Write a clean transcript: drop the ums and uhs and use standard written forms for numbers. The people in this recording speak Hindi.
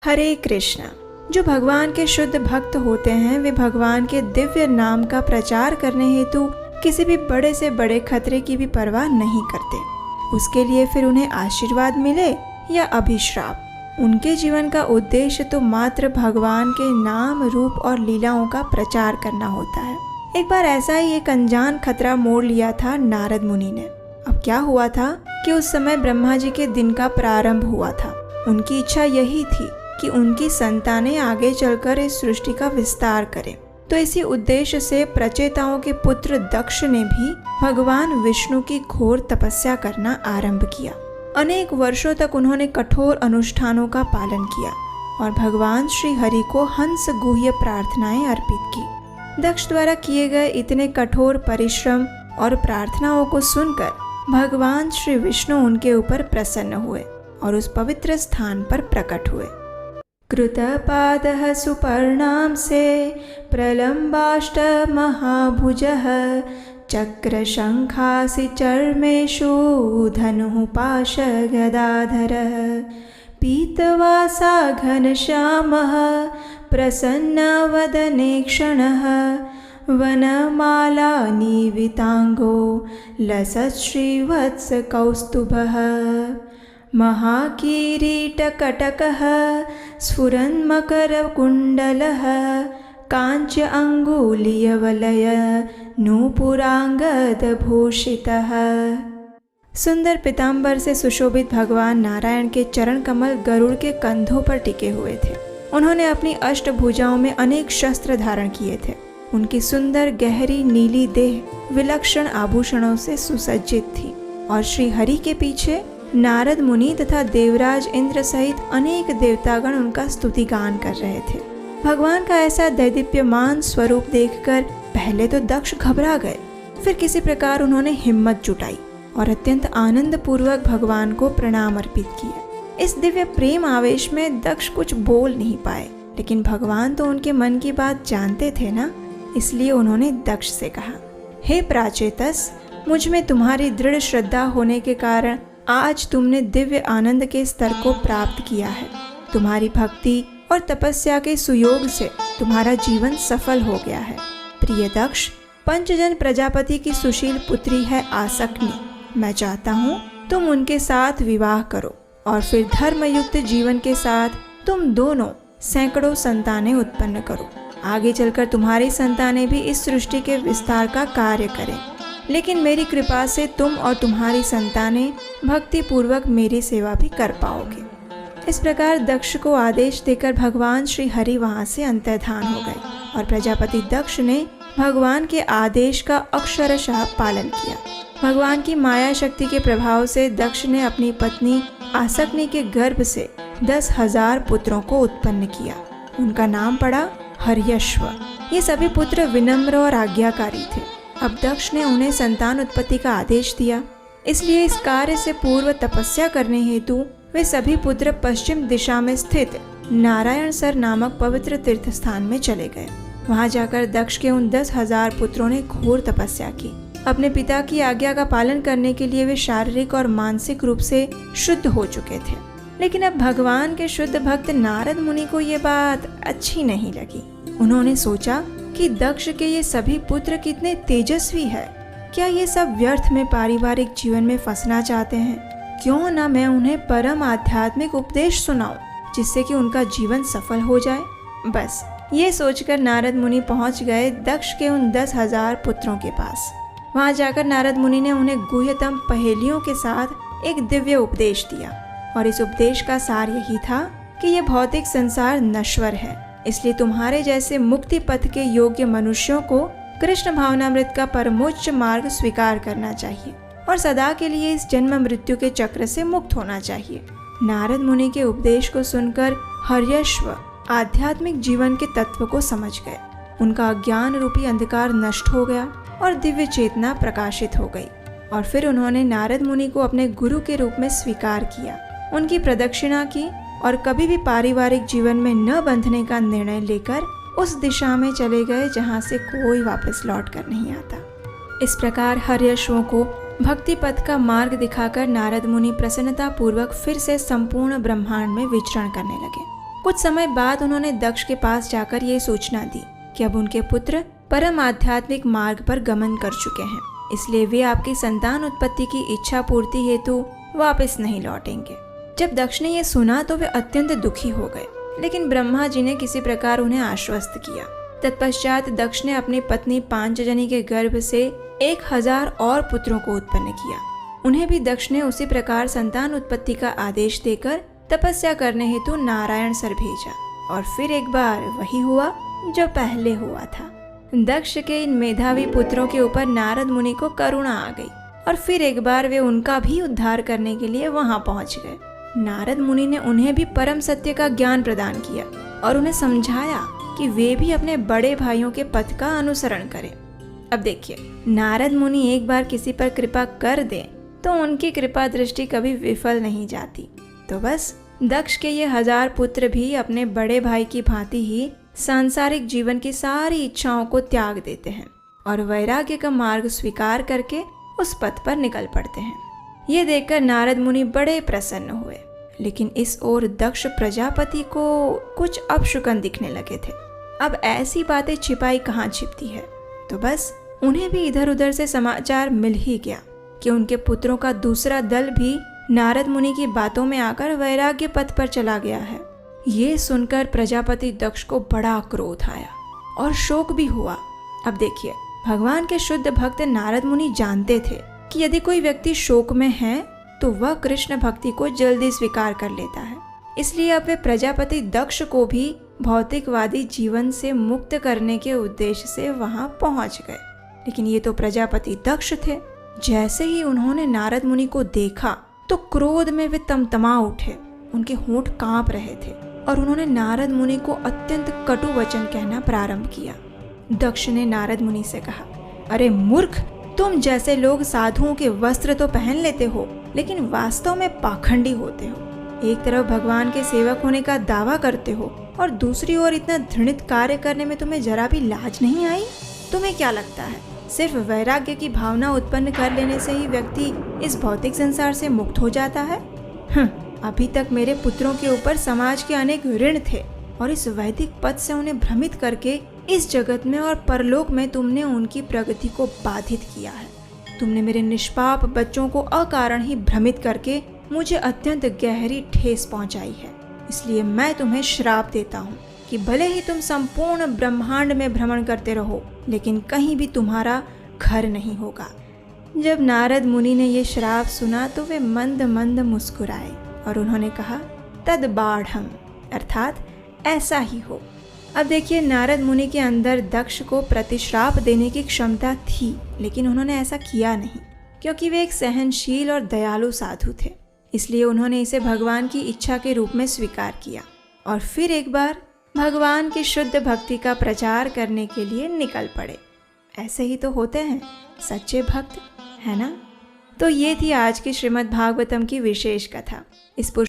हरे कृष्णा। जो भगवान के शुद्ध भक्त होते हैं वे भगवान के दिव्य नाम का प्रचार करने हेतु किसी भी बड़े से बड़े खतरे की भी परवाह नहीं करते। उसके लिए फिर उन्हें आशीर्वाद मिले या अभिश्राप, उनके जीवन का उद्देश्य तो मात्र भगवान के नाम, रूप और लीलाओं का प्रचार करना होता है। एक बार ऐसा ही एक अनजान खतरा मोड़ लिया था नारद मुनि ने। अब क्या हुआ था कि उस समय ब्रह्मा जी के दिन का प्रारंभ हुआ था। उनकी इच्छा यही थी कि उनकी संतानें आगे चलकर इस सृष्टि का विस्तार करें। तो इसी उद्देश्य से प्रचेताओं के पुत्र दक्ष ने भी भगवान विष्णु की घोर तपस्या करना आरंभ किया। अनेक वर्षों तक उन्होंने कठोर अनुष्ठानों का पालन किया और भगवान श्री हरि को हंस गुह्य प्रार्थनाएं अर्पित की। दक्ष द्वारा किए गए इतने कठोर परिश्रम और प्रार्थनाओं को सुनकर भगवान श्री विष्णु उनके ऊपर प्रसन्न हुए और उस पवित्र स्थान पर प्रकट हुए। कृतपादः सुपर्णां से प्रलम्बाष्ट महाभुजः चक्रशङ्खासि चर्मेषु धनुः पाशगदाधरः पीतवासा घनश्यामः प्रसन्नवदने क्षणः वनमाला निविताङ्गो लसच्छ्रीवत्सकौस्तुभः महाकिरीटकटकः स्फुरन्मकरकुण्डलः काञ्च अङ्गुलीयवलय नूपुराङ्गदभूषितः। सुंदर पीताम्बर से सुशोभित भगवान नारायण के चरण कमल गरुड़ के कंधों पर टिके हुए थे। उन्होंने अपनी अष्टभुजाओं में अनेक शस्त्र धारण किए थे। उनकी सुंदर गहरी नीली देह विलक्षण आभूषणों से सुसज्जित थी और श्री हरि के पीछे नारद मुनि तथा देवराज इंद्र सहित अनेक देवतागण उनका स्तुति गान कर रहे थे। भगवान का ऐसा दैदीप्यमान स्वरूप देखकर पहले तो दक्ष घबरा गए, फिर किसी प्रकार उन्होंने हिम्मत जुटाई और अत्यंत आनंद पूर्वक भगवान को प्रणाम अर्पित किए। इस दिव्य प्रेम आवेश में दक्ष कुछ बोल नहीं पाए, लेकिन भगवान तो उनके मन की बात जानते थे ना, इसलिए उन्होंने दक्ष से कहा, हे प्राचेतस, मुझ में तुम्हारी दृढ़ श्रद्धा होने के कारण आज तुमने दिव्य आनंद के स्तर को प्राप्त किया है। तुम्हारी भक्ति और तपस्या के सुयोग से तुम्हारा जीवन सफल हो गया है। प्रिय दक्ष, पंचजन प्रजापति की सुशील पुत्री है आसक्नी। मैं चाहता हूँ तुम उनके साथ विवाह करो और फिर धर्मयुक्त जीवन के साथ तुम दोनों सैकड़ों संतानें उत्पन्न करो। आगे चलकर तुम्हारी संतानें भी इस सृष्टि के विस्तार का कार्य करें, लेकिन मेरी कृपा से तुम और तुम्हारी संतानें भक्ति पूर्वक मेरी सेवा भी कर पाओगे। इस प्रकार दक्ष को आदेश देकर भगवान श्री हरि वहां से अंतर्धान हो गए और प्रजापति दक्ष ने भगवान के आदेश का अक्षरशः पालन किया। भगवान की माया शक्ति के प्रभाव से दक्ष ने अपनी पत्नी आसक्नी के गर्भ से 10,000 पुत्रों को उत्पन्न किया। उनका नाम पड़ा हर्यश्व। ये सभी पुत्र विनम्र और आज्ञाकारी थे। अब दक्ष ने उन्हें संतान उत्पत्ति का आदेश दिया, इसलिए इस कार्य से पूर्व तपस्या करने हेतु वे सभी पुत्र पश्चिम दिशा में स्थित नारायण सर नामक पवित्र तीर्थ स्थान में चले गए। वहां जाकर दक्ष के उन 10,000 पुत्रों ने घोर तपस्या की। अपने पिता की आज्ञा का पालन करने के लिए वे शारीरिक और मानसिक रूप से शुद्ध हो चुके थे। लेकिन अब भगवान के शुद्ध भक्त नारद मुनि को ये बात अच्छी नहीं लगी। उन्होंने सोचा कि दक्ष के ये सभी पुत्र कितने तेजस्वी है, क्या ये सब व्यर्थ में पारिवारिक जीवन में फंसना चाहते हैं? क्यों ना मैं उन्हें परम आध्यात्मिक उपदेश सुनाऊं, जिससे कि उनका जीवन सफल हो जाए। बस ये सोचकर नारद मुनि पहुंच गए दक्ष के उन 10,000 पुत्रों के पास। वहां जाकर नारद मुनि ने उन्हें गुह्यतम पहेलियों के साथ एक दिव्य उपदेश दिया और इस उपदेश का सार यही था कि यह भौतिक संसार नश्वर है, इसलिए तुम्हारे जैसे मुक्ति पथ के योग्य मनुष्यों को कृष्ण भावनामृत का परमोच्च मार्ग स्वीकार करना चाहिए और सदा के लिए इस जन्म मृत्यु के चक्र से मुक्त होना चाहिए। नारद मुनि के उपदेश को सुनकर हर्यश्व आध्यात्मिक जीवन के तत्व को समझ गए। उनका अज्ञान रूपी अंधकार नष्ट हो गया और दिव्य चेतना प्रकाशित हो गई और फिर उन्होंने नारद मुनि को अपने गुरु के रूप में स्वीकार किया, उनकी प्रदक्षिणा की और कभी भी पारिवारिक जीवन में न बंधने का निर्णय लेकर उस दिशा में चले गए जहां से कोई वापस लौट कर नहीं आता। इस प्रकार हर्यश्वों को भक्ति पथ का मार्ग दिखाकर नारद मुनि प्रसन्नता पूर्वक फिर से संपूर्ण ब्रह्मांड में विचरण करने लगे। कुछ समय बाद उन्होंने दक्ष के पास जाकर ये सूचना दी कि अब उनके पुत्र परम आध्यात्मिक मार्ग पर गमन कर चुके हैं, इसलिए वे आपकी संतान उत्पत्ति की इच्छा पूर्ति हेतु वापस नहीं लौटेंगे। जब दक्ष ने यह सुना तो वे अत्यंत दुखी हो गए, लेकिन ब्रह्मा जी ने किसी प्रकार उन्हें आश्वस्त किया। तत्पश्चात दक्ष ने अपनी पत्नी पांचजनी के गर्भ से 1000 और पुत्रों को उत्पन्न किया। उन्हें भी दक्ष ने उसी प्रकार संतान उत्पत्ति का आदेश देकर तपस्या करने हेतु नारायण सर भेजा, और फिर एक बार वही हुआ जो पहले हुआ था। दक्ष के इन मेधावी पुत्रों के ऊपर नारद मुनि को करुणा आ गई, और फिर एक बार वे उनका भी उद्धार करने के लिए वहां पहुंच गए। नारद मुनि ने उन्हें भी परम सत्य का ज्ञान प्रदान किया और उन्हें समझाया कि वे भी अपने बड़े भाइयों के पथ का अनुसरण करें। अब देखिए, नारद मुनि एक बार किसी पर कृपा कर दें तो उनकी कृपा दृष्टि कभी विफल नहीं जाती। तो बस दक्ष के ये 1000 पुत्र भी अपने बड़े भाई की भांति ही सांसारिक जीवन की सारी इच्छाओं को त्याग देते हैं और वैराग्य का मार्ग स्वीकार करके उस पथ पर निकल पड़ते हैं। ये देखकर नारद मुनि बड़े प्रसन्न हुए, लेकिन इस ओर दक्ष प्रजापति को कुछ अपशुकन दिखने लगे थे। अब ऐसी बातें छिपाई कहाँ छिपती है, तो बस उन्हें भी इधर उधर से समाचार मिल ही गया कि उनके पुत्रों का दूसरा दल भी नारद मुनि की बातों में आकर वैराग्य पथ पर चला गया है। ये सुनकर प्रजापति दक्ष को बड़ा क्रोध आया और शोक भी हुआ। अब देखिए, भगवान के शुद्ध भक्त नारद मुनि जानते थे कि यदि कोई व्यक्ति शोक में है तो वह कृष्ण भक्ति को जल्दी स्वीकार कर लेता है। इसलिए अब वे प्रजापति दक्ष को भी भौतिकवादी जीवन से मुक्त करने के उद्देश्य से वहां पहुंच गए। लेकिन ये तो प्रजापति दक्ष थे। जैसे ही उन्होंने नारद मुनि को देखा तो क्रोध में वे तमतमा उठे, उनके होंठ कांप रहे थे और उन्होंने नारद मुनि को अत्यंत कटु वचन कहना प्रारंभ किया। दक्ष ने नारद मुनि से कहा, अरे मूर्ख, तुम जैसे लोग साधुओं के वस्त्र तो पहन लेते हो, लेकिन वास्तव में पाखंडी होते हो। एक तरफ भगवान के सेवक होने का दावा करते हो और दूसरी ओर इतना घृणित कार्य करने में तुम्हें जरा भी लाज नहीं आई? तुम्हें क्या लगता है सिर्फ वैराग्य की भावना उत्पन्न कर लेने से ही व्यक्ति इस भौतिक संसार से मुक्त हो जाता है? अभी तक मेरे पुत्रों के ऊपर समाज के अनेक ऋण थे और इस वैदिक पद से उन्हें भ्रमित करके इस जगत में और परलोक में तुमने उनकी प्रगति को बाधित किया है। तुमने मेरे निष्पाप बच्चों को अकारण ही भ्रमित करके मुझे अत्यंत गहरी ठेस पहुंचाई है। इसलिए मैं तुम्हें श्राप देता हूँ कि भले ही तुम संपूर्ण ब्रह्मांड में भ्रमण करते रहो, लेकिन कहीं भी तुम्हारा घर नहीं होगा। जब नारद मुनि ने ये श्राप सुना तो वे मंद मंद मुस्कुराए और उन्होंने कहा, तद बाढ़म, अर्थात ऐसा ही हो। अब देखिए, नारद मुनि के अंदर दक्ष को प्रतिश्राप देने की क्षमता थी, लेकिन उन्होंने ऐसा किया नहीं, क्योंकि वे एक सहनशील और दयालु साधु थे। इसलिए उन्होंने इसे भगवान की इच्छा के रूप में स्वीकार किया और फिर एक बार भगवान की शुद्ध भक्ति का प्रचार करने के लिए निकल पड़े। ऐसे ही तो होते हैं सच्चे भक्त, है ना? तो ये थी आज की श्रीमद् भागवतम की विशेष कथा। इस